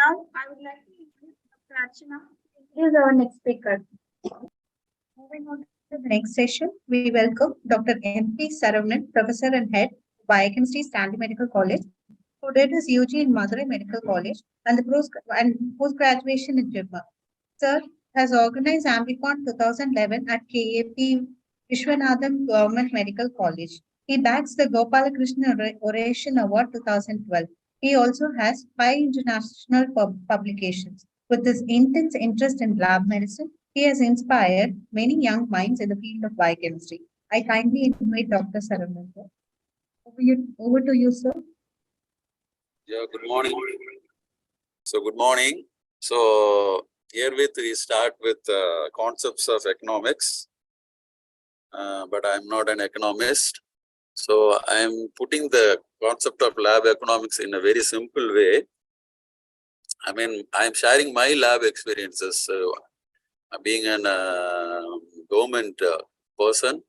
Now, I would like to introduce Dr. Archana. He is our next speaker. Moving on to the next session, we welcome Dr. M.P. Saravanan, Professor and Head, Biochemistry, Stanley Medical College, who did his UG in Madurai Medical College and post-graduation in Jimma. Sir has organized Ambicon 2011 at KAP Vishwanathan Government Medical College. He backs the Gopalakrishna Oration Award 2012. He also has 5 international publications. With his intense interest in lab medicine, he has inspired many young minds in the field of biochemistry. I kindly invite Dr. Saravanan. Over to you, sir. Yeah, good morning. Good morning. Herewith we start with concepts of economics, but I'm not an economist. So I'm putting the concept of lab economics in a very simple way. I mean, I'm sharing my lab experiences. Being an government person,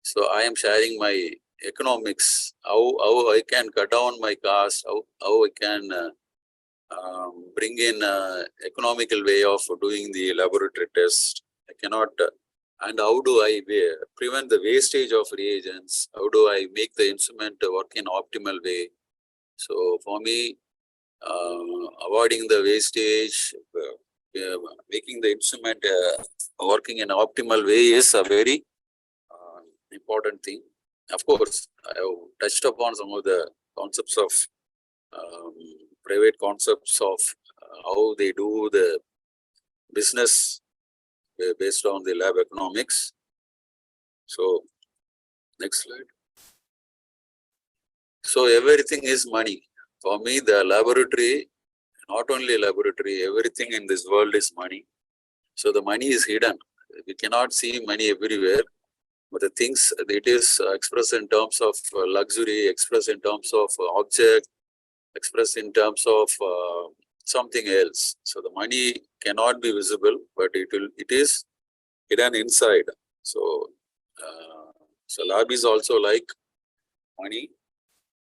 so I am sharing my economics, how I can cut down my cost, how I can bring in economical way of doing the laboratory test. I cannot, and how do I prevent the wastage of reagents? How do I make the instrument work in optimal way? So for me, avoiding the wastage, making the instrument working in an optimal way is a very important thing. Of course, I have touched upon some of the concepts of private concepts of how they do the business based on the lab economics. So, next slide. So, everything is money. For me, the laboratory, not only laboratory, everything in this world is money. So, the money is hidden. We cannot see money everywhere. But the things, it is expressed in terms of luxury, expressed in terms of object, expressed in terms of something else. So the money cannot be visible, but it is hidden inside. So, lab is also like money.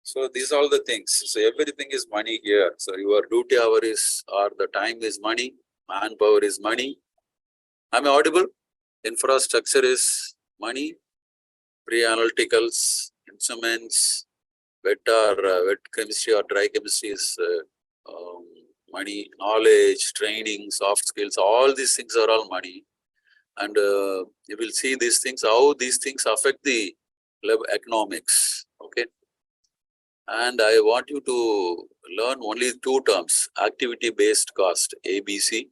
So these are all the things. So everything is money here. So your duty hour is, or the time is money, manpower is money. Am I audible? Infrastructure is money, pre-analyticals, instruments, wet chemistry or dry chemistry is money, knowledge, training, soft skills, all these things are all money. And you will see these things, how these things affect the lab economics, okay? And I want you to learn only 2 terms, activity-based cost, ABC.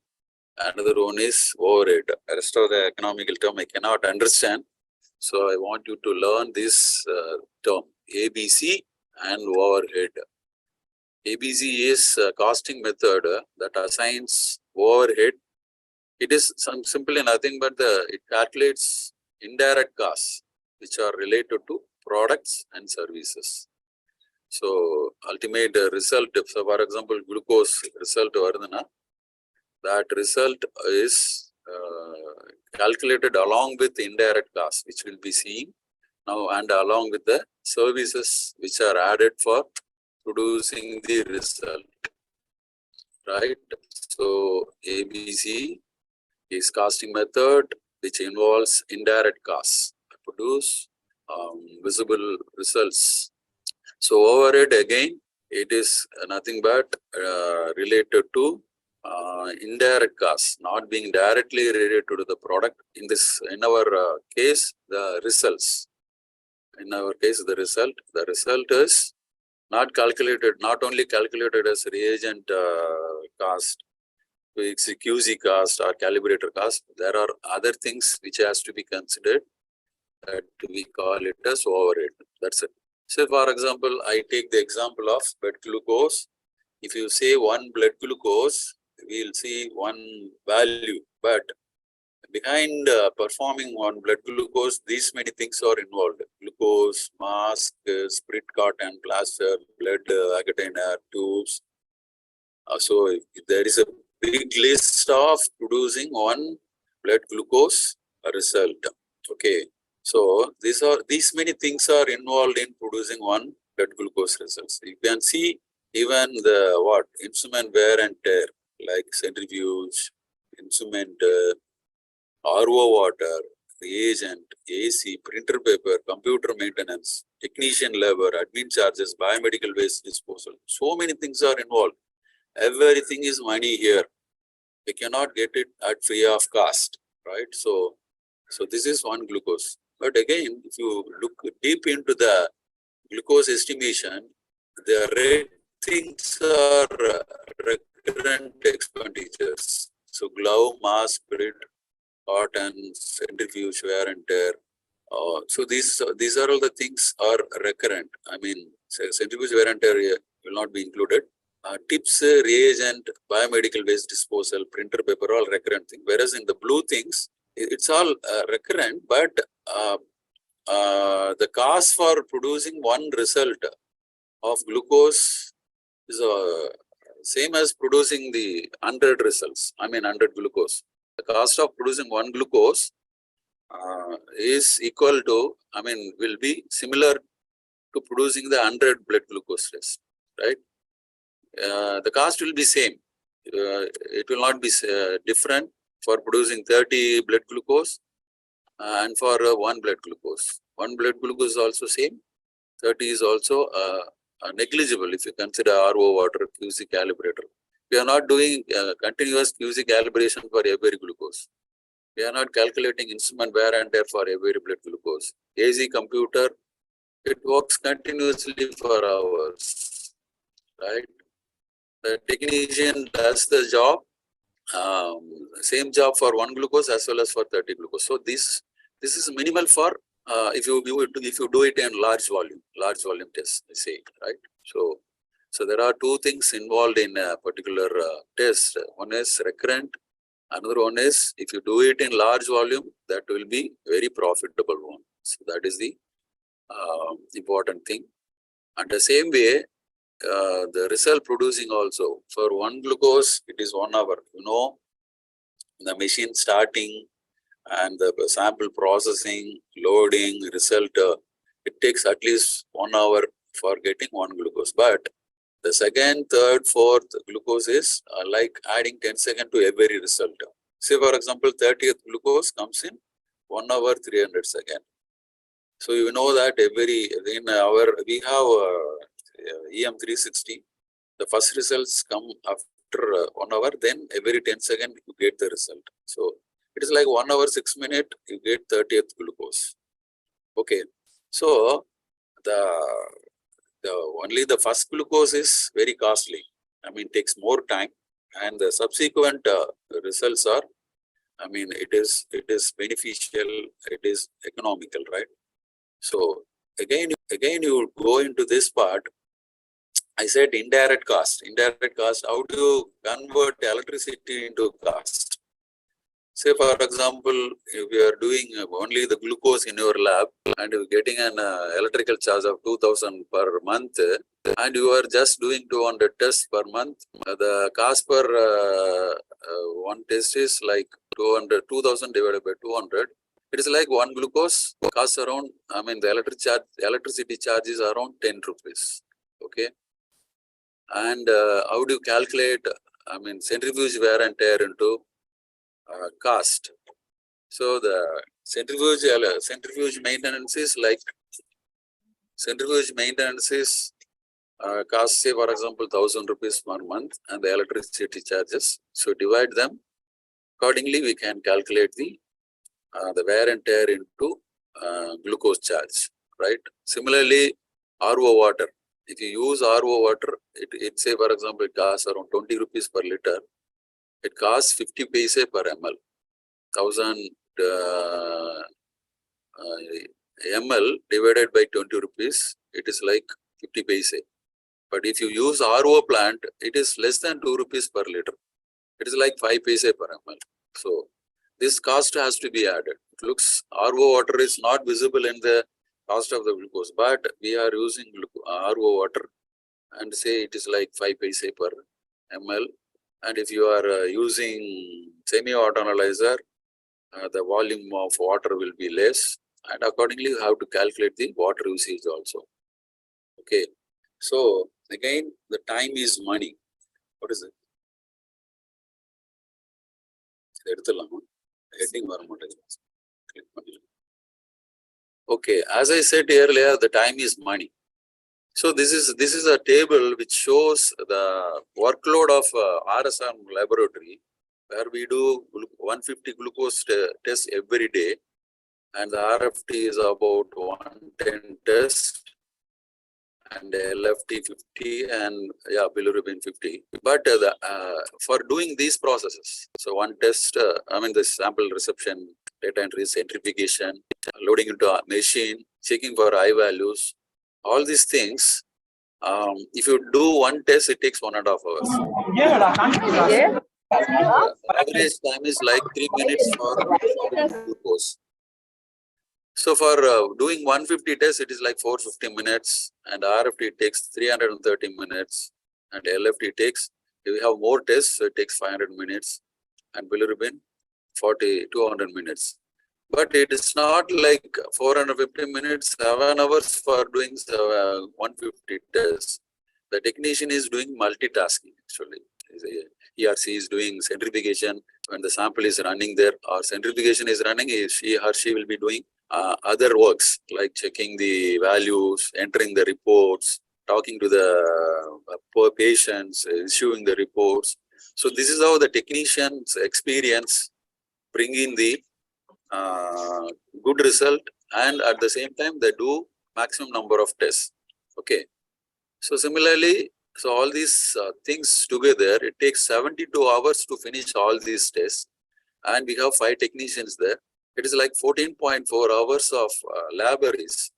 Another one is overhead. The rest of the economical term I cannot understand. So I want you to learn this term, ABC and overhead. ABC is a costing method that assigns overhead. It is simply nothing but it calculates indirect costs which are related to products and services. So ultimate result, so for example, glucose result, that result is calculated along with indirect costs, which we'll be seeing now, and along with the services which are added for producing the result, right? So ABC is costing method which involves indirect costs to produce visible results. So overhead, again, it is nothing but related to indirect costs, not being directly related to the product. In our case, the results. In our case, the result is not calculated, not only calculated as reagent cost, QC cost or calibrator cost. There are other things which has to be considered that we call it as overhead. That's it. So, for example, I take the example of blood glucose. If you say 1 blood glucose, we'll see one value, but behind performing 1 blood glucose, these many things are involved: glucose, mask, spirit cotton, plaster, blood Vaccutainer, tubes. So if there is a big list of producing 1 blood glucose result. Okay, so these many things are involved in producing 1 blood glucose results. You can see even the instrument wear and tear, like centrifuge, instrument, RO water, reagent, AC, printer paper, computer maintenance, technician labor, admin charges, biomedical waste disposal. So many things are involved. Everything is money here. We cannot get it at free of cost, right? So this is one glucose. But again, if you look deep into the glucose estimation, the red things are recurrent expenditures. So glove, mask, grid, cotton, centrifuge, wear and tear. So these are all the things are recurrent. I mean, centrifuge wear and tear will not be included. Tips, reagent, biomedical waste disposal, printer paper, all recurrent thing. Whereas in the blue things, it's all recurrent, but the cost for producing one result of glucose is same as producing the 100 results. I mean 100 glucose. The cost of producing one glucose is equal to, I mean, will be similar to producing the 100 blood glucose test, right? The cost will be same. It will not be different for producing 30 blood glucose and for one blood glucose. One blood glucose is also same. 30 is also negligible if you consider RO water, QC calibrator. We are not doing continuous QC calibration for every glucose. We are not calculating instrument wear and tear for every blood glucose. AC computer, it works continuously for hours, right? The technician does the job, same job for one glucose as well as for 30 glucose. So this is minimal for if you do it in large volume test, I say, right? So there are two things involved in a particular test. One is recurrent. Another one is if you do it in large volume, that will be very profitable one. So that is the important thing. And the same way, the result producing also for one glucose, it is 1 hour. You know, the machine starting and the sample processing, loading, result, it takes at least 1 hour for getting one glucose. But the second, third, fourth glucose is like adding 10 seconds to every result. Say for example, 30th glucose comes in 1 hour, 300 seconds. So you know that we have EM360. The first results come after 1 hour, then every 10 seconds you get the result. So it is like 1 hour, 6 minutes, you get 30th glucose. Okay. So only the first glucose is very costly. I mean, takes more time, and the subsequent results are, I mean, it is beneficial, it is economical, right? So again you go into this part. I said indirect cost. Indirect cost, how do you convert electricity into cost? Say for example, if you are doing only the glucose in your lab and you're getting an electrical charge of 2000 per month, and you are just doing 200 tests per month, the cost per one test is like 2000 divided by 200. It is like one glucose costs around, I mean, the electricity charge is around 10 rupees. Okay. And how do you calculate, I mean, centrifuge wear and tear into cost? So the centrifuge maintenance is like, centrifuge maintenance is cost, say for example, 1000 rupees per month, and the electricity charges. So divide them. Accordingly, we can calculate the wear and tear into glucose charge, right? Similarly, RO water. If you use RO water, it say for example, it costs around 20 rupees per liter. It costs 50 paise per ml. 1000 ml divided by 20 rupees, it is like 50 paise. But if you use RO plant, it is less than 2 rupees per liter. It is like 5 paise per ml. So this cost has to be added. It looks RO water is not visible in the cost of the glucose, but we are using RO water and say it is like 5 paise per ml. And if you are using semi-auto analyzer, the volume of water will be less, and accordingly you have to calculate the water usage also. Okay. So Again, the time is money. What is it? Heading. Okay, as I said earlier, the time is money. So this is a table which shows the workload of RSM laboratory, where we do 150 glucose tests every day, and the RFT is about 110 tests, and LFT 50, and yeah, bilirubin 50. But for doing these processes, so one test, the sample reception, data entry, centrifugation, loading into a machine, checking for I values, all these things. If you do one test, it takes 1.5 hours. Average time is like 3 minutes for glucose. So for doing 150 tests, it is like 450 minutes, and RFT takes 330 minutes, and LFT takes, if we have more tests, so it takes 500 minutes, and bilirubin 200 minutes. But it is not like 450 minutes, 7 hours for doing 150 tests. The technician is doing multitasking actually. He or she is doing centrifugation when the sample is running there, or centrifugation is running, he or she will be doing other works like checking the values, entering the reports, talking to the poor patients, issuing the reports. So this is how the technicians experience bring in the good result, and at the same time they do maximum number of tests. Okay. So similarly, so all these things together, it takes 72 hours to finish all these tests, and we have 5 technicians there. It is like 14.4 hours of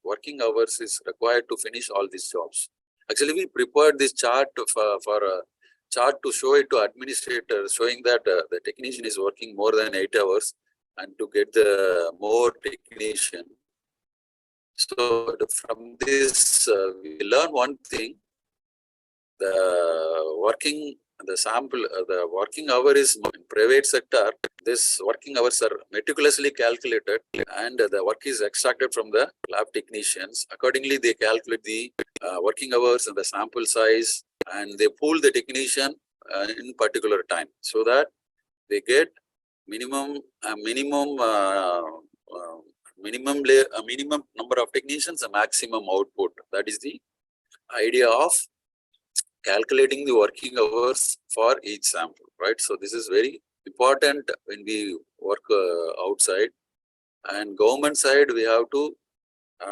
working hours is required to finish all these jobs. Actually, we prepared this chart for a chart to show it to administrators, showing that the technician is working more than 8 hours, and to get the more technician. So from this, we learn one thing: the working hour is in private sector. This working hours are meticulously calculated, and the work is extracted from the lab technicians. Accordingly, they calculate the working hours and the sample size, and they pool the technician in particular time, so that they get minimum number of technicians, a maximum output. That is the idea of calculating the working hours for each sample, right? So this is very important when we work outside. And government side, we have to,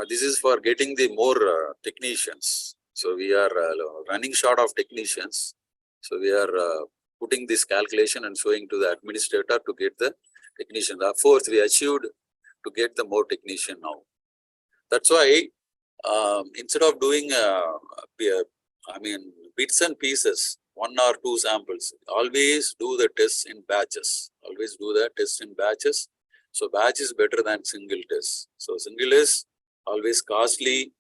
this is for getting the more technicians. So we are running short of technicians. So we are putting this calculation and showing to the administrator to get the technician. Therefore, we achieved to get the more technician now. That's why instead of doing bits and pieces, 1 or 2 samples, always do the tests in batches. Always do the tests in batches. So batch is better than single test. So single is always costly.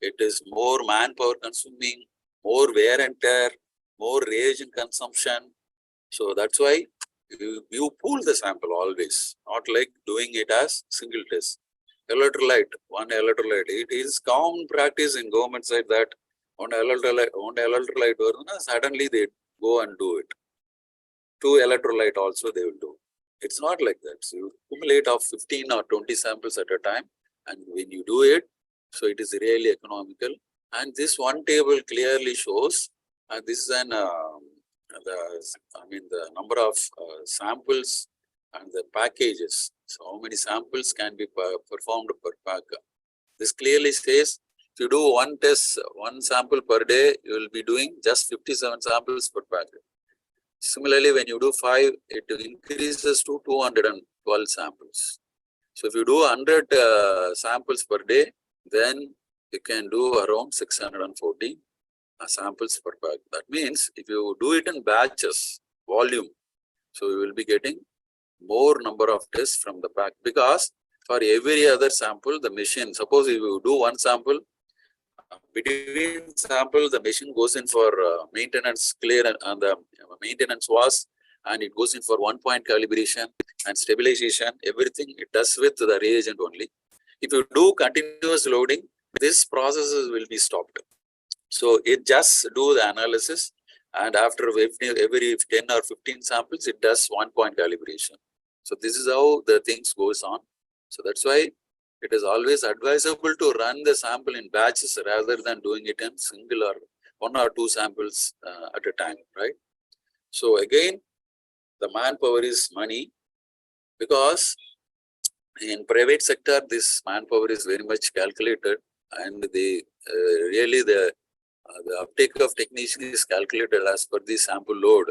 It is more manpower consuming, more wear and tear, more reagent consumption. So that's why you pool the sample always, not like doing it as single test. Electrolyte, one electrolyte. It is common practice in government side that one electrolyte, suddenly they go and do it. 2 electrolyte also they will do. It's not like that. So you accumulate of 15 or 20 samples at a time, and when you do it, so it is really economical. And this one table clearly shows, and this is an the number of samples and the packages. So how many samples can be performed per pack? This clearly says, if you do 1 test, 1 sample per day, you will be doing just 57 samples per packet. Similarly, when you do 5, it increases to 212 samples. So if you do 100 samples per day, then you can do around 640 samples per pack. That means if you do it in batches, volume, so you will be getting more number of tests from the pack, because for every other sample, the machine, suppose if you do 1 sample, between sample, the machine goes in for maintenance clear and the maintenance was, and it goes in for 1-point calibration and stabilization, everything it does with the reagent only. If you do continuous loading, this process will be stopped. So it just do the analysis, and after every 10 or 15 samples, it does 1 point calibration. So this is how the things goes on. So that's why it is always advisable to run the sample in batches rather than doing it in single or 1 or 2 samples at a time, right? So again, the manpower is money, because in private sector, this manpower is very much calculated, and really the uptake of technician is calculated as per the sample load,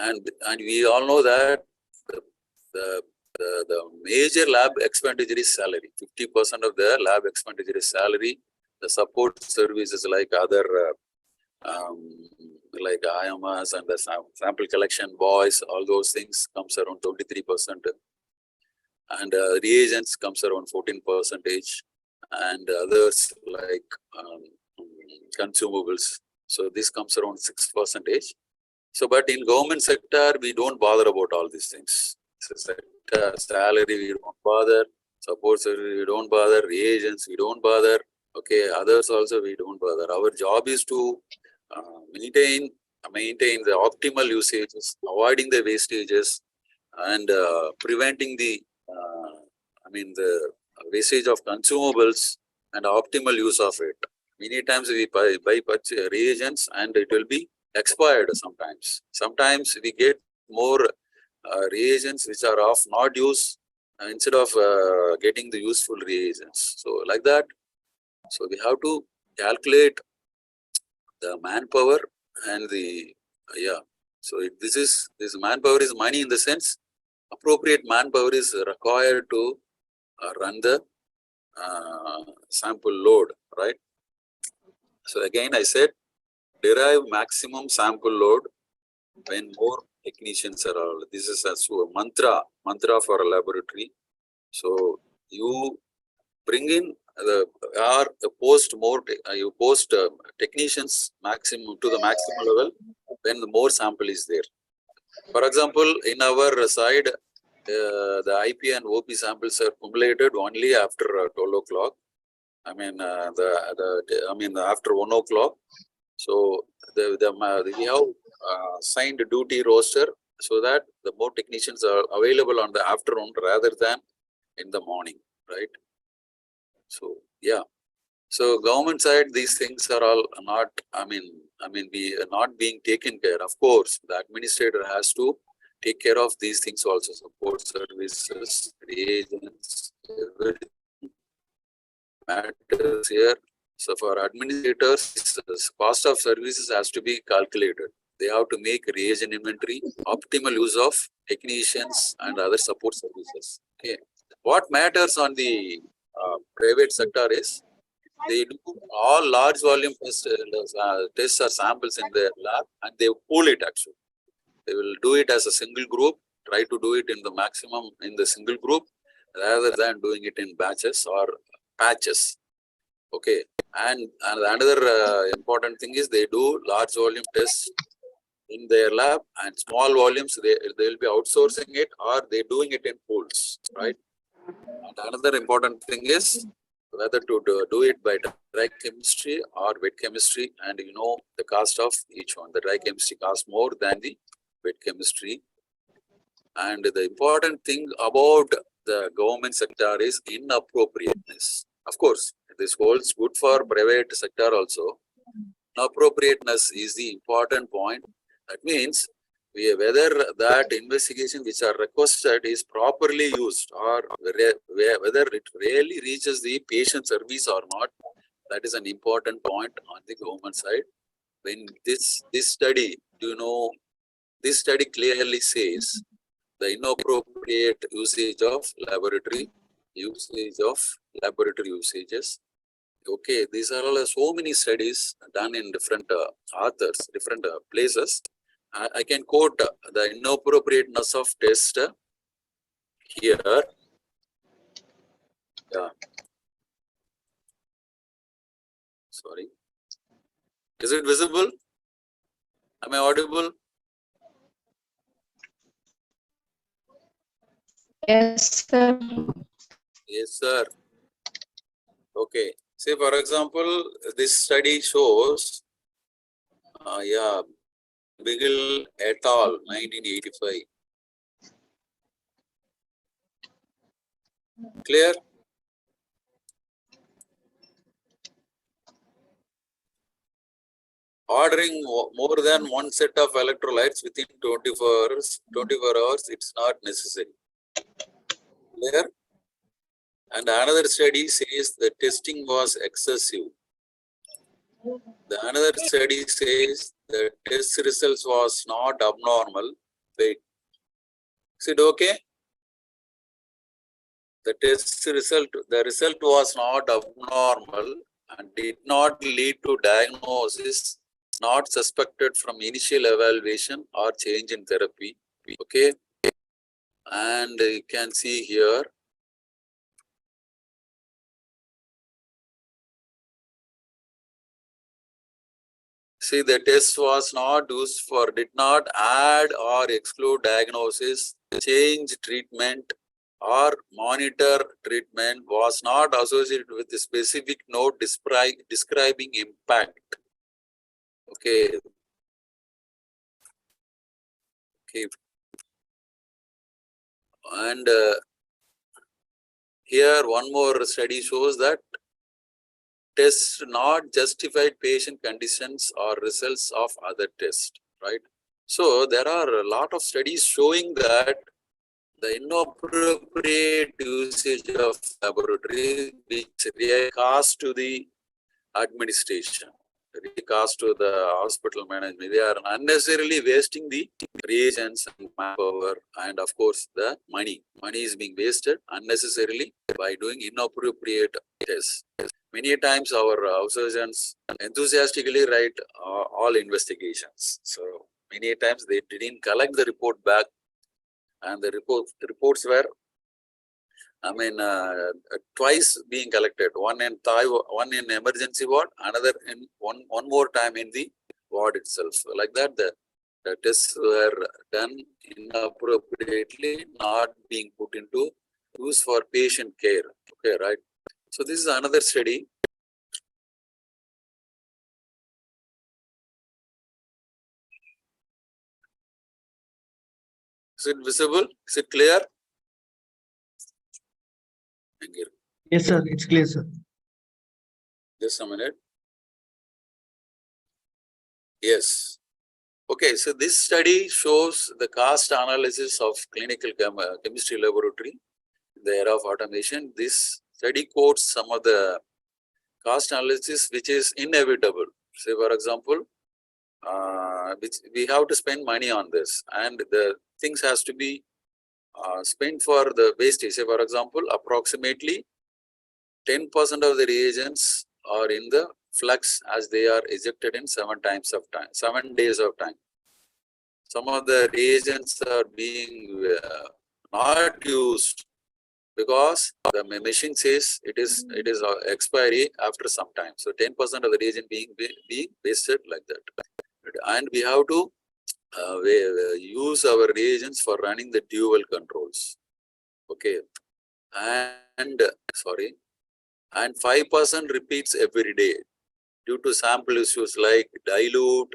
and we all know that the major lab expenditure is salary. 50% of the lab expenditure is salary. The support services like other like IMS and the sample collection boys, all those things comes around 23%, and reagents comes around 14%, and others like consumables. So this comes around 6%. So, but in government sector, we don't bother about all these things. Sector, salary, we don't bother. Support service, we don't bother. Reagents, we don't bother. Okay, others also we don't bother. Our job is to maintain the optimal usages, avoiding the wastages, and preventing the the wastage of consumables and optimal use of it. Many times we buy reagents and it will be expired sometimes. Sometimes we get more reagents which are of not use instead of getting the useful reagents. So like that, so we have to calculate the manpower and the, So this manpower is money in the sense, appropriate manpower is required to run the sample load, right? So again, I said, derive maximum sample load when more technicians are all. This is a mantra for a laboratory. So you bring in you post technicians maximum to the maximum level when the more sample is there. For example, in our side, the IP and OP samples are accumulated only after 12 o'clock. After 1 o'clock. So we have signed duty roster so that the more technicians are available on the afternoon rather than in the morning, right? So yeah. So government side, these things are all not. We are not being taken care. Of course, the administrator has to take care of these things also. Support services, reagents, everything matters here. So for administrators, cost of services has to be calculated. They have to make reagent inventory, optimal use of technicians and other support services. Okay. What matters on the private sector is they do all large volume tests or samples in their lab, and they pool it actually. They will do it as a single group, try to do it in the maximum in the single group rather than doing it in batches or patches. Okay. And another important thing is they do large volume tests in their lab, and small volumes they will be outsourcing it or they're doing it in pools, right? And another important thing is whether to do it by dry chemistry or wet chemistry, and the cost of each one. The dry chemistry costs more than the wet chemistry. And the important thing about the government sector is inappropriateness. Of course, this holds good for private sector also. Inappropriateness is the important point. That means whether that investigation which are requested is properly used or whether it really reaches the patient service or not. That is an important point on the government side. When this study, this study clearly says the inappropriate usage of laboratory usages. Okay, these are all so many studies done in different authors, different places. I can quote the inappropriateness of test here. Yeah. Sorry. Is it visible? Am I audible? Yes, sir. Yes, sir. Okay. Say, for example, this study shows, Bigel et al., 1985. Clear? Ordering more than one set of electrolytes within 24 hours, it's not necessary. Clear? And another study says the testing was excessive. The another study says the test results was not abnormal. Wait, is it okay? The result was not abnormal and did not lead to diagnosis, not suspected from initial evaluation or change in therapy. Okay. And you can see here, see, the test was not used for, did not add or exclude diagnosis, change treatment, or monitor treatment, was not associated with a specific note describing impact. Okay. Okay. And here one more study shows that tests not justified patient conditions or results of other tests, right? So there are a lot of studies showing that the inappropriate usage of laboratory, which really costs to the administration, really costs to the hospital management. They are unnecessarily wasting the reagents and manpower, and of course the money. Money is being wasted unnecessarily by doing inappropriate tests. Many times our surgeons enthusiastically write all investigations. So many times they didn't collect the report back, and the reports were, twice being collected. One in one in emergency ward, another in one more time in the ward itself. Like that, the tests were done inappropriately, not being put into use for patient care. Okay, right? So this is another study. Is it visible? Is it clear? Thank you. Yes, sir. It's clear, sir. Just a minute. Yes. Okay, so this study shows the cost analysis of clinical chemistry laboratory in the era of automation. This study quotes some of the cost analysis which is inevitable. Say, for example, which we have to spend money on this, and the things has to be spent for the wastage. Say, for example, approximately 10% of the reagents are in the flux as they are ejected in 7 days of time. Some of the reagents are being not used because the machine says it is expiry after some time. So 10% of the reagent being wasted like that. And we have to use our reagents for running the dual controls. Okay. And 5% repeats every day due to sample issues like dilute,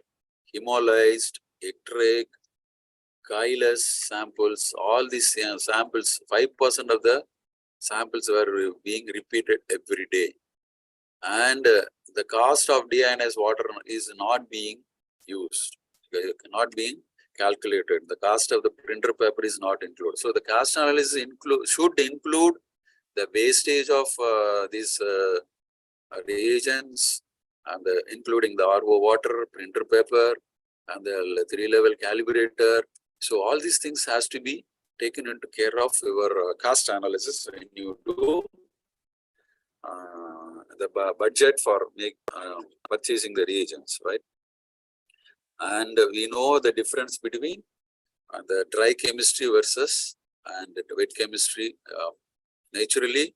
hemolyzed, ectric, chylous samples. All these samples, 5% of the samples were being repeated every day. And the cost of deionized water is not being used, not being calculated. The cost of the printer paper is not included. So the cost analysis should include the wastage of these reagents, and including the RO water, printer paper, and the 3-level calibrator. So all these things has to be taken into care of your cost analysis when you do the budget for purchasing the reagents, right? And we know the difference between the dry chemistry versus and the wet chemistry. Naturally,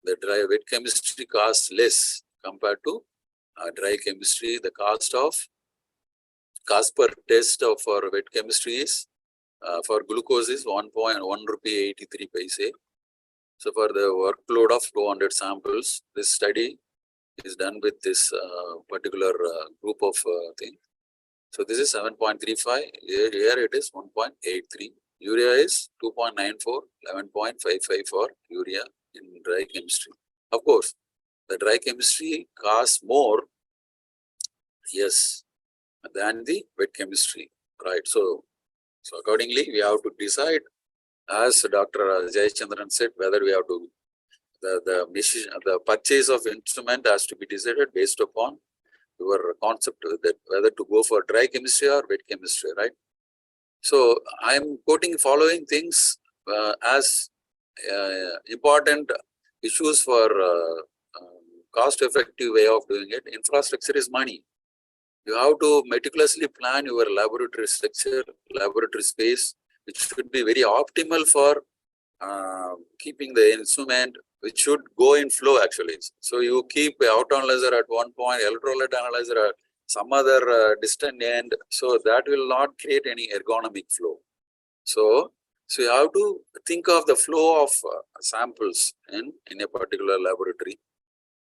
the wet chemistry costs less compared to dry chemistry. The cost per test for wet chemistry is for glucose is 1.1 rupee 83 paise. So for the workload of 200 samples, this study is done with this particular group of thing. So this is 7.35. Here it is 1.83. Urea is 2.94, 11.55 for urea in dry chemistry. Of course, the dry chemistry costs more, yes, than the wet chemistry, right? So accordingly, we have to decide, as Dr. Jayachandran said, whether we have to the purchase of instrument has to be decided based upon your concept that whether to go for dry chemistry or wet chemistry, right? So I am quoting following things as important issues for cost-effective way of doing it. Infrastructure is money. You have to meticulously plan your laboratory structure, laboratory space, which should be very optimal for keeping the instrument, which should go in flow actually. So you keep the auto analyzer at one point, electrolyte analyzer at some other distant end, so that will not create any ergonomic flow. So you have to think of the flow of samples in a particular laboratory.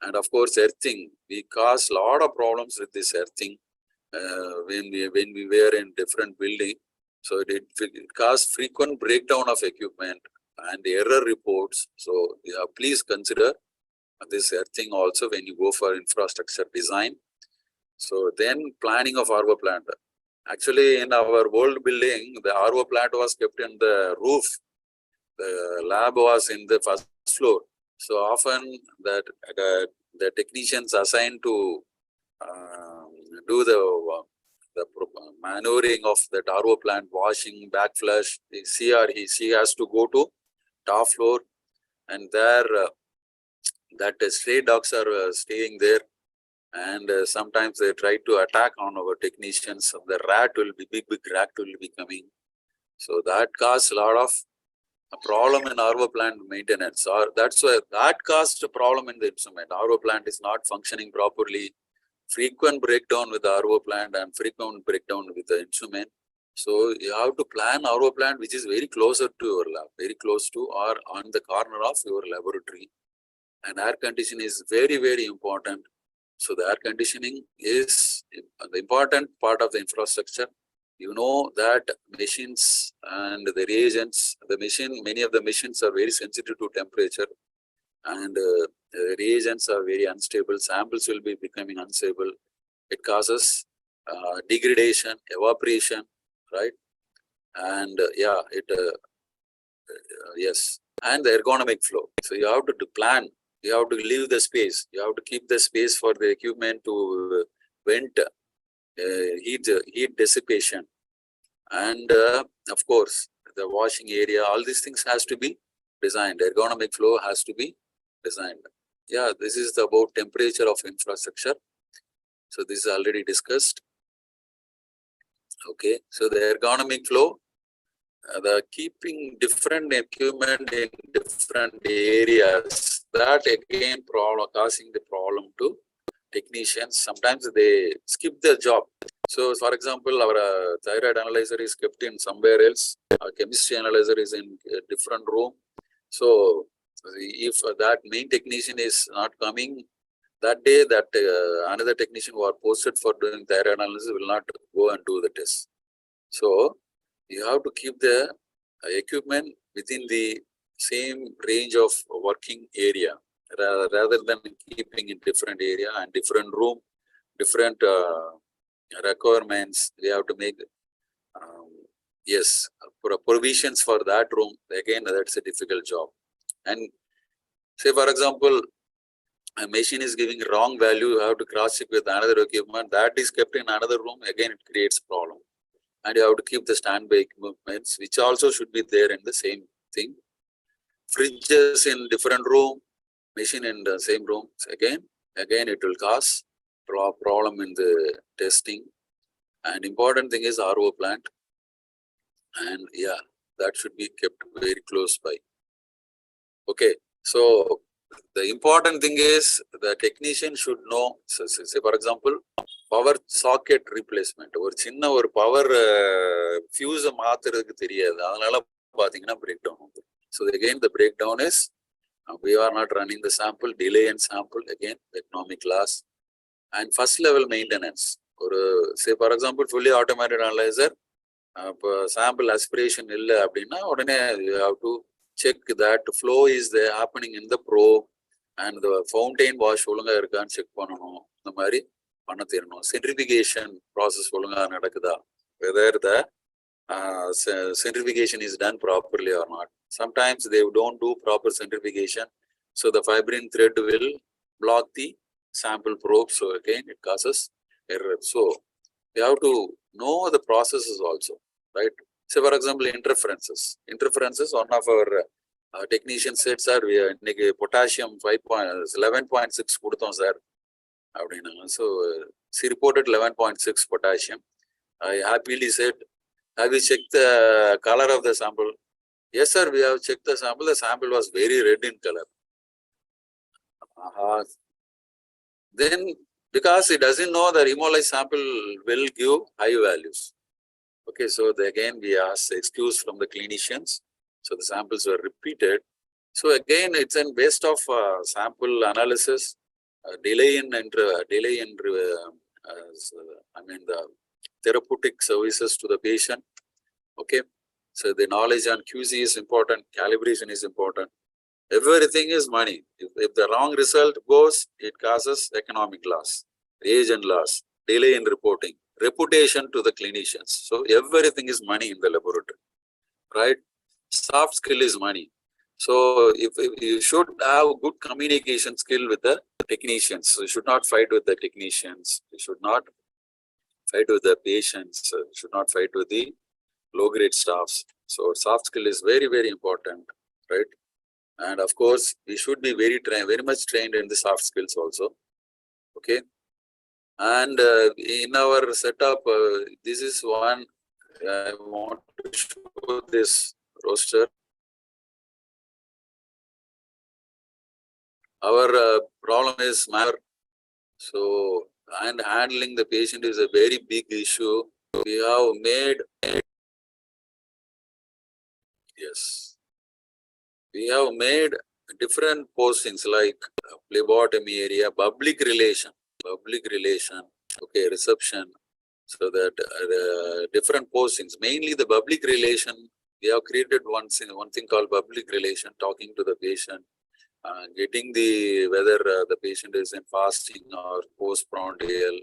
And of course, earthing, we cause a lot of problems with this earthing when we were in different building. So it caused frequent breakdown of equipment and error reports. So please consider this earthing also when you go for infrastructure design. So then planning of RO plant. Actually, in our old building, the RO plant was kept in the roof. The lab was in the first floor. So often that the technicians assigned to do the maneuvering of that RO plant, washing, backflush, she has to go to top floor, and there that stray dogs are staying there, and sometimes they try to attack on our technicians. The rat will be big rat will be coming. So that caused a lot of a problem in RO plant maintenance, or that's why that caused a problem in the instrument. RO plant is not functioning properly, frequent breakdown with the RO plant and frequent breakdown with the instrument. So you have to plan RO plant which is very closer to your lab, very close to or on the corner of your laboratory. And air conditioning is very, very important. So the air conditioning is the important part of the infrastructure. You know that machines and the reagents, many of the machines are very sensitive to temperature, and reagents are very unstable. Samples will be becoming unstable. It causes degradation, evaporation, right? And yes, and the ergonomic flow. So you have to plan. You have to leave the space. You have to keep the space for the equipment to vent heat dissipation, and of course the washing area. All these things has to be designed. Ergonomic flow has to be designed. Yeah, this is about temperature of infrastructure. So this is already discussed. Okay, so the ergonomic flow, the keeping different equipment in different areas, that again causing the problem to technicians. Sometimes they skip their job. So for example, our thyroid analyzer is kept in somewhere else, our chemistry analyzer is in a different room. So if that main technician is not coming that day, that another technician who are posted for doing thyroid analysis will not go and do the test. So you have to keep the equipment within the same range of working area, rather than keeping in different area and different room, different requirements. We have to make yes, provisions for that room. Again, that's a difficult job. And say for example, a machine is giving wrong value, you have to cross check with another equipment that is kept in another room. Again, it creates problem. And you have to keep the standby equipments, which also should be there in the same thing. Fridges in different room, machine in the same room. So again, it will cause problem in the testing. And important thing is RO plant. And yeah, that should be kept very close by. Okay, so the important thing is the technician should know. So, say for example, power socket replacement. ஒரு சின்ன ஒரு power fuse மாத்துறதுக்கு தெரியாது. அதனால பாத்தீங்கன்னா breakdown. So again, the breakdown is We are not running the sample, delay in sample, again, economic loss. And first level maintenance. Or say, for example, fully automated analyzer, sample aspiration illa abdina, you have to check that flow is there happening in the probe and the fountain wash olunga irukanu check pannanum. The mari panna therinum. Centrifugation process olunga nadakudha. Whether the centrifugation is done properly or not. Sometimes they don't do proper centrifugation, so the fibrin thread will block the sample probe. So again, it causes error. So you have to know the processes also, right? So for example, interferences. Interferences, one of our technician said, sir, we are potassium 11.6 kuduthom sir. So she reported 11.6 potassium. I happily said, have you checked the color of the sample? Yes, sir, we have checked the sample. The sample was very red in color. Then, because it doesn't know the hemolyzed sample will give high values. Okay, so again we asked excuse from the clinicians. So the samples were repeated. So again, it's a waste of sample analysis, delay in the therapeutic services to the patient. Okay, so the knowledge on QC is important, calibration is important. Everything is money. If the wrong result goes, it causes economic loss, agent loss, delay in reporting, reputation to the clinicians. So everything is money in the laboratory, right? Soft skill is money. So if you should have good communication skill with the technicians. So you should not fight with the technicians. You should not fight with the patients. You should not fight with the low-grade staffs. So soft skill is very, very important, right? And of course, we should be very much trained in the soft skills also. Okay. And in our setup, this is one I want to show this roster. Our problem is manner. So, and handling the patient is a very big issue. We have made, yes, we have made different postings like phlebotomy area, public relation, okay, reception. So that different postings, mainly the public relation, we have created one thing called public relation, talking to the patient, getting whether the patient is in fasting or postprandial,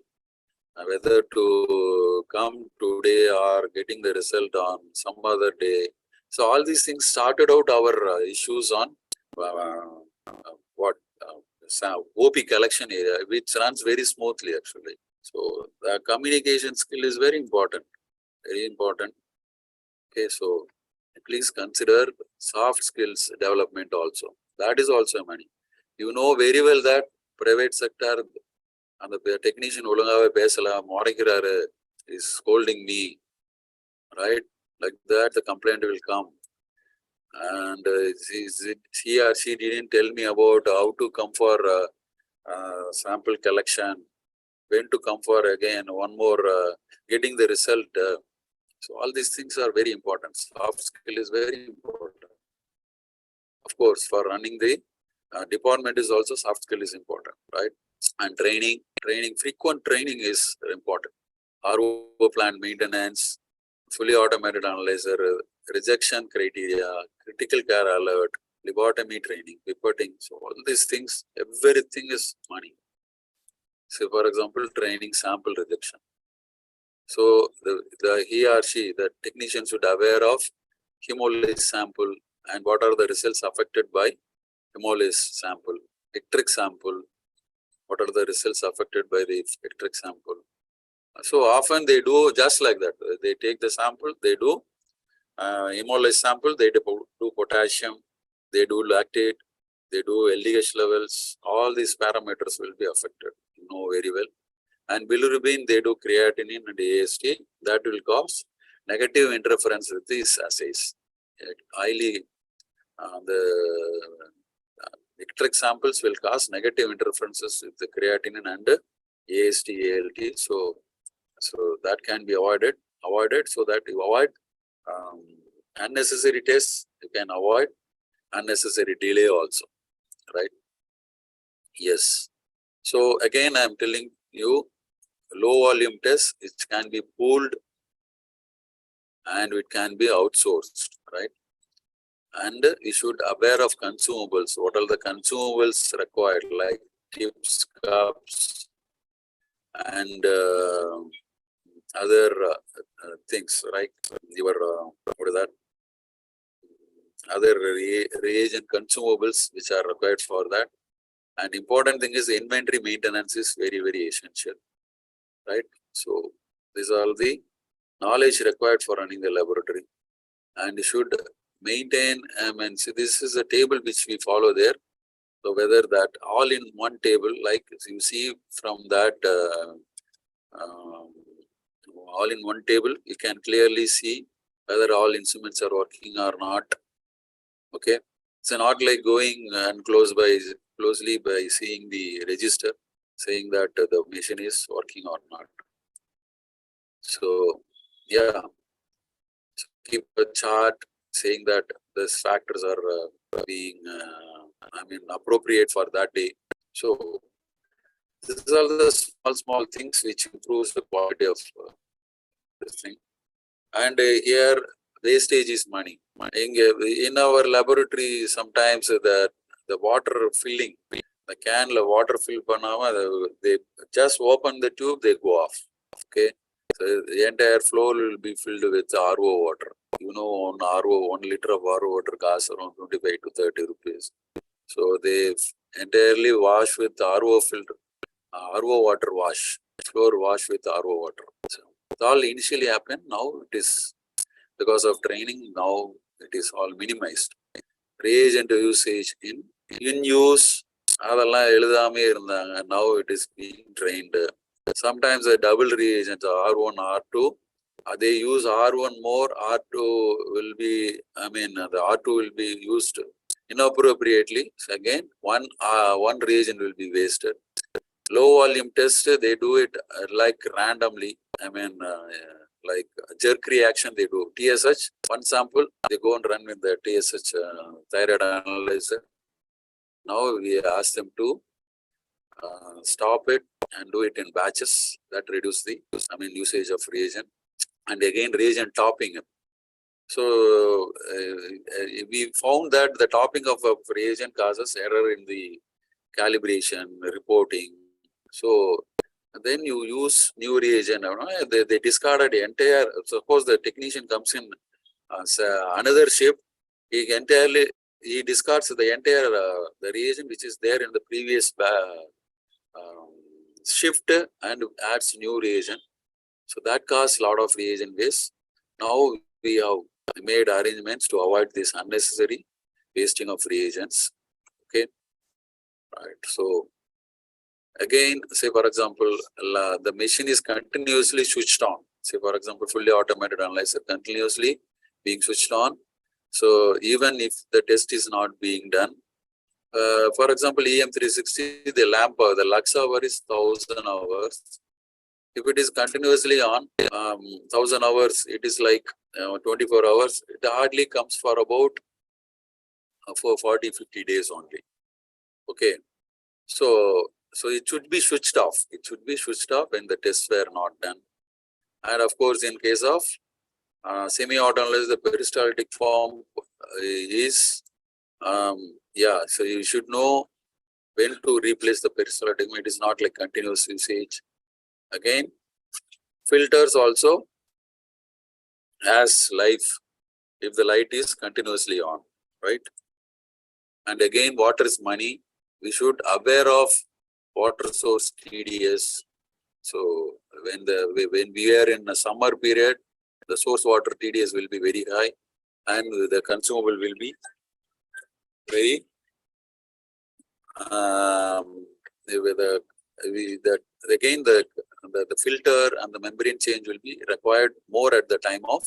whether to come today or getting the result on some other day. So all these things started out our issues on OP collection area, which runs very smoothly actually. So the communication skill is very important, very important. Okay, so please consider soft skills development also. That is also money. You know very well that private sector and the technician olungave pesala modaikiraru is scolding me, right? Like that, the complaint will come. And he or she didn't tell me about how to come for sample collection, when to come for again one more getting the result. So all these things are very important. Soft skill is very important. Of course, for running the department is also soft skill is important, right? And training, frequent training is important. RO plant maintenance, fully automated analyzer, rejection criteria, critical care alert, phlebotomy training, pipetting. So all these things, everything is money. So for example, training sample rejection. So he or she, the technician should aware of hemolysis sample and what are the results affected by hemolysis sample, ectric sample, what are the results affected by the ectric sample. So often they do just like that. They take the sample, they do hemolysis sample, they do potassium, they do lactate, they do LDH levels. All these parameters will be affected. You know very well. And bilirubin, they do creatinine and AST. That will cause negative interference with these assays. Highly, the ectric samples will cause negative interferences with the creatinine and AST, ALT. So that can be avoided so that you avoid unnecessary tests. You can avoid unnecessary delay also. right? Yes. So again, I am telling you, low volume tests, it can be pooled and it can be outsourced, right? And you should aware of consumables. What are the consumables required, like tips, cups, and other things, right? Your what is that? Other reagent consumables which are required for that. And important thing is inventory maintenance is very, very essential, right? So these are the knowledge required for running the laboratory. And you should maintain, see, this is a table which we follow there. So whether that all in one table, like you see from that all in one table, you can clearly see whether all instruments are working or not. Okay, so not like going and closely by seeing the register, saying that the machine is working or not. So yeah, so keep a chart saying that these factors are being appropriate for that day. So these are the small things which improves the quality of this thing. And here wastage is money. In our laboratory, sometimes the water filling, the can water fill panama, they just open the tube, they go off. Okay, so the entire floor will be filled with RO water. You know, on RO, 1 liter of RO water costs around 25 to 30 rupees. So they entirely wash with RO filter, RO water wash, floor wash with RO water. So it all initially happened. Now it is because of training. Now it is all minimized. Reagent usage in use. Now it is being trained. Sometimes a double reagent, R1, R2. They use R1 more, R2 will be, the R2 will be used inappropriately. So again, one reagent will be wasted. Low volume test, they do it like randomly. Like jerk reaction, they do TSH, one sample, they go and run with the TSH thyroid analyzer. Now we ask them to stop it and do it in batches. That reduce the usage of reagent. And again, reagent topping. So we found that the topping of a reagent causes error in the calibration, reporting. So then you use new reagent. They discarded the entire. Suppose the technician comes in another shift, he discards the entire the reagent which is there in the previous shift and adds new reagent. So that causes a lot of reagent waste. Now we have made arrangements to avoid this unnecessary wasting of reagents. Okay, right. So again, say for example, the machine is continuously switched on. Say for example, fully automated analyzer continuously being switched on. So even if the test is not being done, for example, EM360, the lamp power, the lux hour is 1000 hours. If it is continuously on, 1000 hours, it is like 24 hours. It hardly comes for about for 40-50 days only. Okay, so it should be switched off. It should be switched off when the tests were not done. And of course, in case of semi-auto analysis, the peristaltic form is so you should know when to replace the peristaltic. It is not like continuous usage. Again, filters also has life if the light is continuously on, right? And again, water is money. We should aware of water source TDS. So when we are in a summer period, the source water TDS will be very high, and the consumable will be very again the filter and the membrane change will be required more at the time of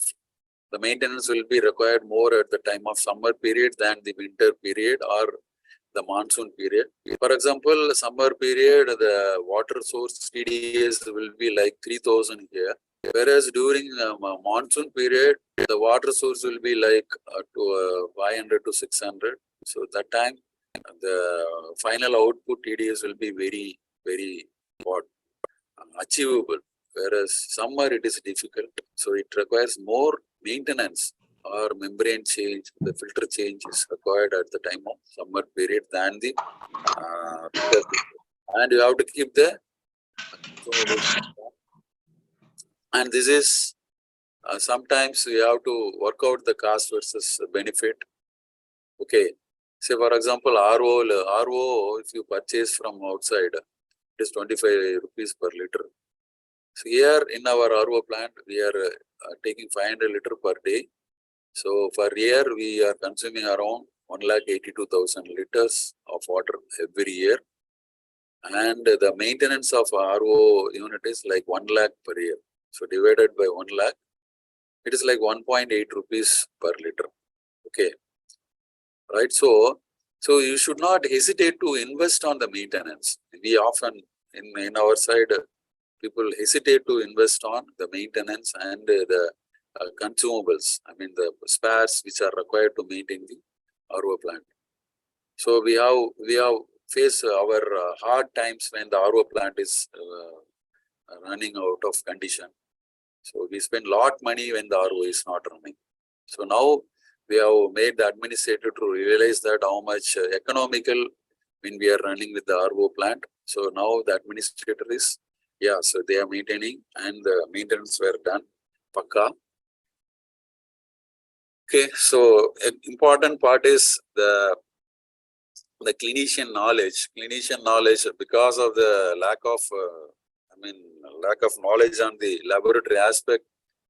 the maintenance will be required more at the time of summer period than the winter period or the monsoon period. For example, summer period, the water source TDS will be like 3000 here. Whereas during monsoon period, the water source will be like 500 to 600. So that time, the final output TDS will be very, very achievable. Whereas summer it is difficult. So it requires more maintenance or membrane change, the filter change is required at the time of summer period than the winter period. And you have to keep the and this is sometimes we have to work out the cost versus benefit. Okay. Say for example, RO, if you purchase from outside, it is 25 rupees per liter. So here in our RO plant, we are taking 500 liter per day. So for year, we are consuming around 1,82,000 liters of water every year. And the maintenance of RO unit is like 1 lakh per year. So divided by 1 lakh, it is like 1.8 rupees per liter. Okay. Right. So you should not hesitate to invest on the maintenance. We often in our side, people hesitate to invest on the maintenance and the consumables. I mean the spares which are required to maintain the RO plant. So we have faced our hard times when the RO plant is running out of condition. So we spend lot money when the RO is not running. So now we have made the administrator to realize that how much economical when we are running with the RO plant. So now the administrator is, so they are maintaining and the maintenance were done. Pakka. Okay, so an important part is the clinician knowledge. Clinician knowledge, because of the lack of knowledge on the laboratory aspect,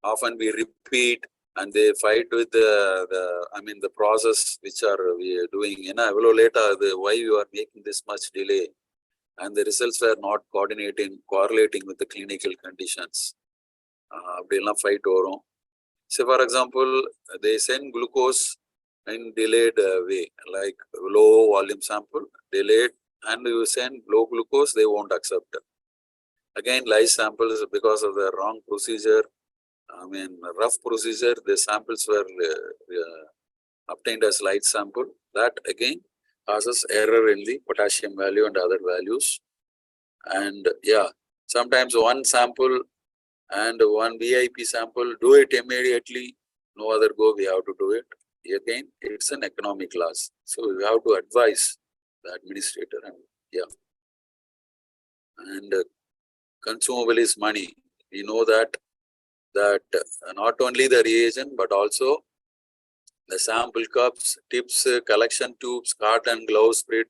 often we repeat and they fight with the process which we are doing. Why you are making this much delay, and the results were not correlating with the clinical conditions. Fight over. So for example, they send glucose in delayed way, like low volume sample, delayed, and you send low glucose, they won't accept. Again, live samples, because of the wrong procedure, rough procedure, the samples were obtained as light sample. That again causes error in the potassium value and other values. And sometimes one sample and one VIP sample, do it immediately, no other go, we have to do it. Again, it's an economic loss. So we have to advise the administrator and consumable is money. We know that not only the reagent, but also the sample cups, tips, collection tubes, cotton, gloves, sprit,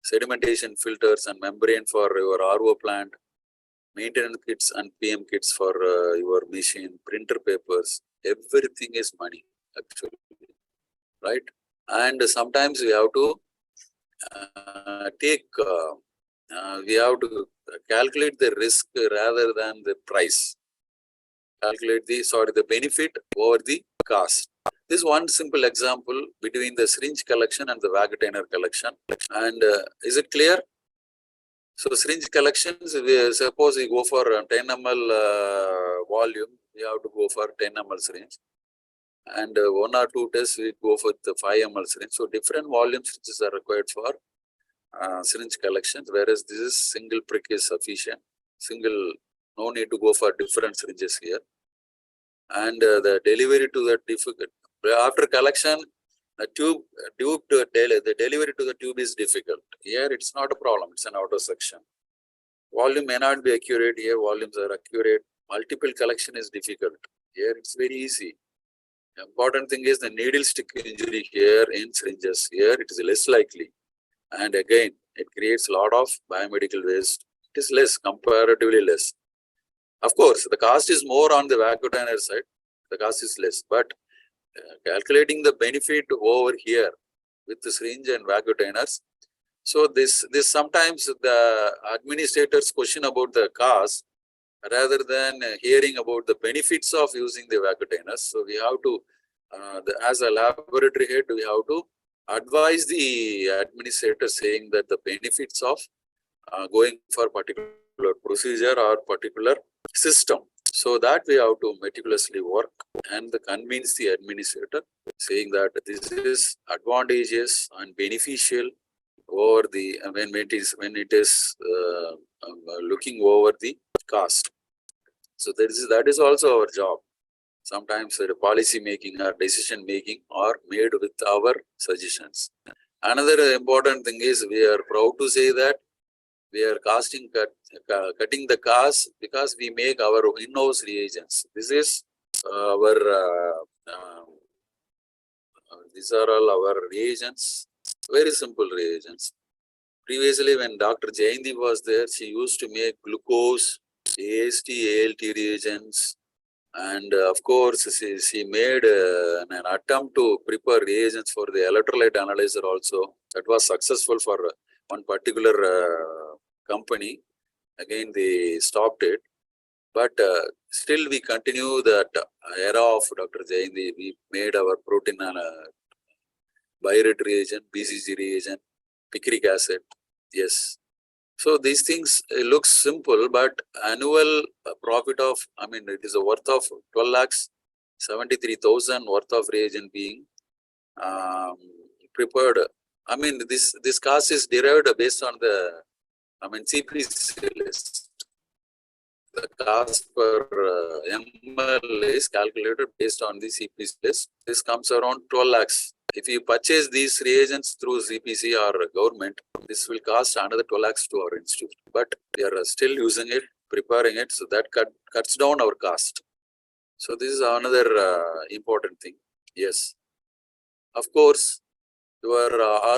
sedimentation filters and membrane for your RO plant, maintenance kits and PM kits for your machine, printer papers, everything is money actually, right? And sometimes we have to we have to calculate the risk rather than the price. Calculate the benefit over the cost. This is one simple example between the syringe collection and the Vaccutainer collection. And is it clear? So syringe collections, suppose we go for 10 ml volume, we have to go for 10 ml syringe. And 1 or 2 tests, we go for the 5 ml syringe. So different volume syringes are required for syringe collections, whereas this is single prick is sufficient. No need to go for different syringes here. And the delivery to the difficult. After collection, the delivery to the tube is difficult. Here it's not a problem, it's an auto section. Volume may not be accurate, here volumes are accurate. Multiple collection is difficult. Here it's very easy. The important thing is the needle stick injury here in syringes. Here it is less likely. And again, it creates a lot of biomedical waste. It is less, comparatively less. Of course, the cost is more on the Vaccutainer side. The cost is less, but calculating the benefit over here with the syringe and Vaccutainers. So this sometimes the administrators question about the cost rather than hearing about the benefits of using the Vaccutainers. So we have to, as a laboratory head, we have to advise the administrator saying that the benefits of going for particular procedure or particular system. So that we have to meticulously work and convince the administrator saying that this is advantageous and beneficial over the when it is looking over the cost. So that is also our job. Sometimes the policy making or decision making are made with our suggestions. Another important thing is we are proud to say that we are cutting the cost because we make our in-house reagents. This is these are all our reagents, very simple reagents. Previously, when Dr. Jayanti was there, she used to make glucose, AST, ALT reagents, and of course, she made an attempt to prepare reagents for the electrolyte analyzer also. That was successful for one particular company. Again, they stopped it. But still, we continue that era of Dr. Jayanti. We made our protein biuret reagent, BCG reagent, picric acid. Yes. So these things look simple, but annual profit of, it is a worth of 12 lakhs, 73,000 worth of reagent being prepared. This cost is derived based on the, CPC list. The cost per ml is calculated based on the CPC list. This comes around 12 lakhs. If you purchase these reagents through CPC or government, this will cost another 12 lakhs to our institute. But we are still using it, preparing it, so that cuts down our cost. So this is another important thing. Yes. Of course, your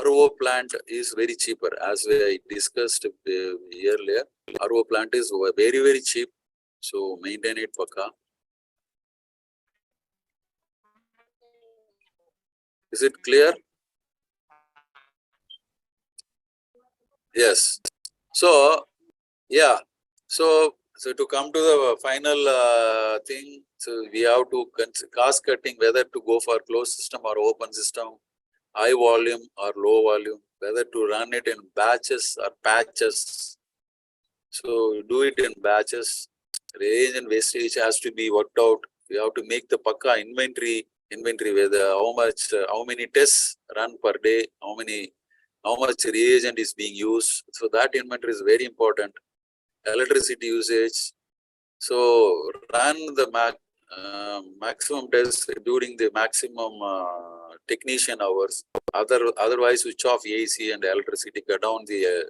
RO plant is very cheaper. As we discussed earlier, RO plant is very, very cheap. So maintain it, Paka. Is it clear? Yes. So, yeah. So to come to the final thing, so we have to cost cutting, whether to go for closed system or open system, high volume or low volume, whether to run it in batches or patches. So do it in batches. Reagent wastage has to be worked out. We have to make the Paka inventory whether how many tests run per day, how much reagent is being used. So that inventory is very important. Electricity usage. So run the maximum tests during the maximum technician hours. Otherwise, switch off AC and electricity, cut down the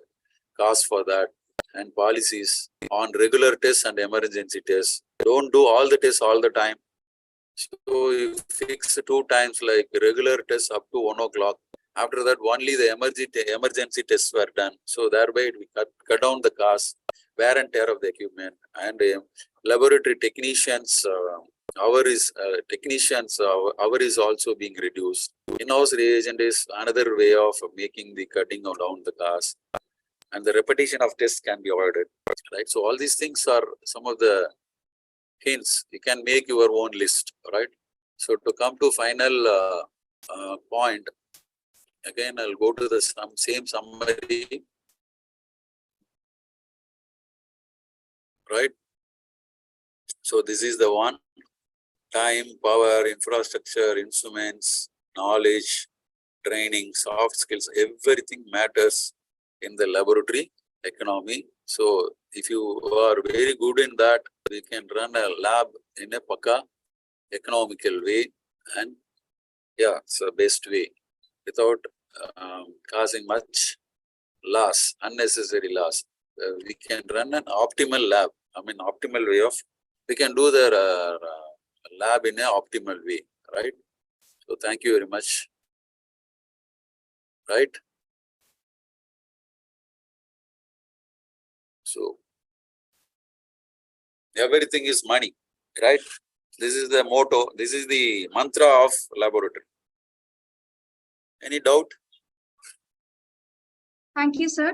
cost for that. And policies on regular tests and emergency tests. Don't do all the tests all the time. So you fix 2 times like regular tests up to 1 o'clock. After that, only the emergency tests were done. So thereby we cut down the cost, wear and tear of the equipment, and laboratory technicians hour is also being reduced. In-house reagent is another way of making the cutting down the cost, and the repetition of tests can be avoided. Right. So all these things are some of the hints. You can make your own list. Right. So to come to final point. Again, I'll go to the same summary, right? So this is the one: time, power, infrastructure, instruments, knowledge, training, soft skills, everything matters in the laboratory economy. So if you are very good in that, we can run a lab in a Paka economical way, and yeah, it's the best way without causing much loss, unnecessary loss. We can run an optimal lab. Optimal way of, we can do the lab in an optimal way, right? So thank you very much. Right? So everything is money, right? This is the motto. This is the mantra of laboratory. Any doubt? Thank you, sir.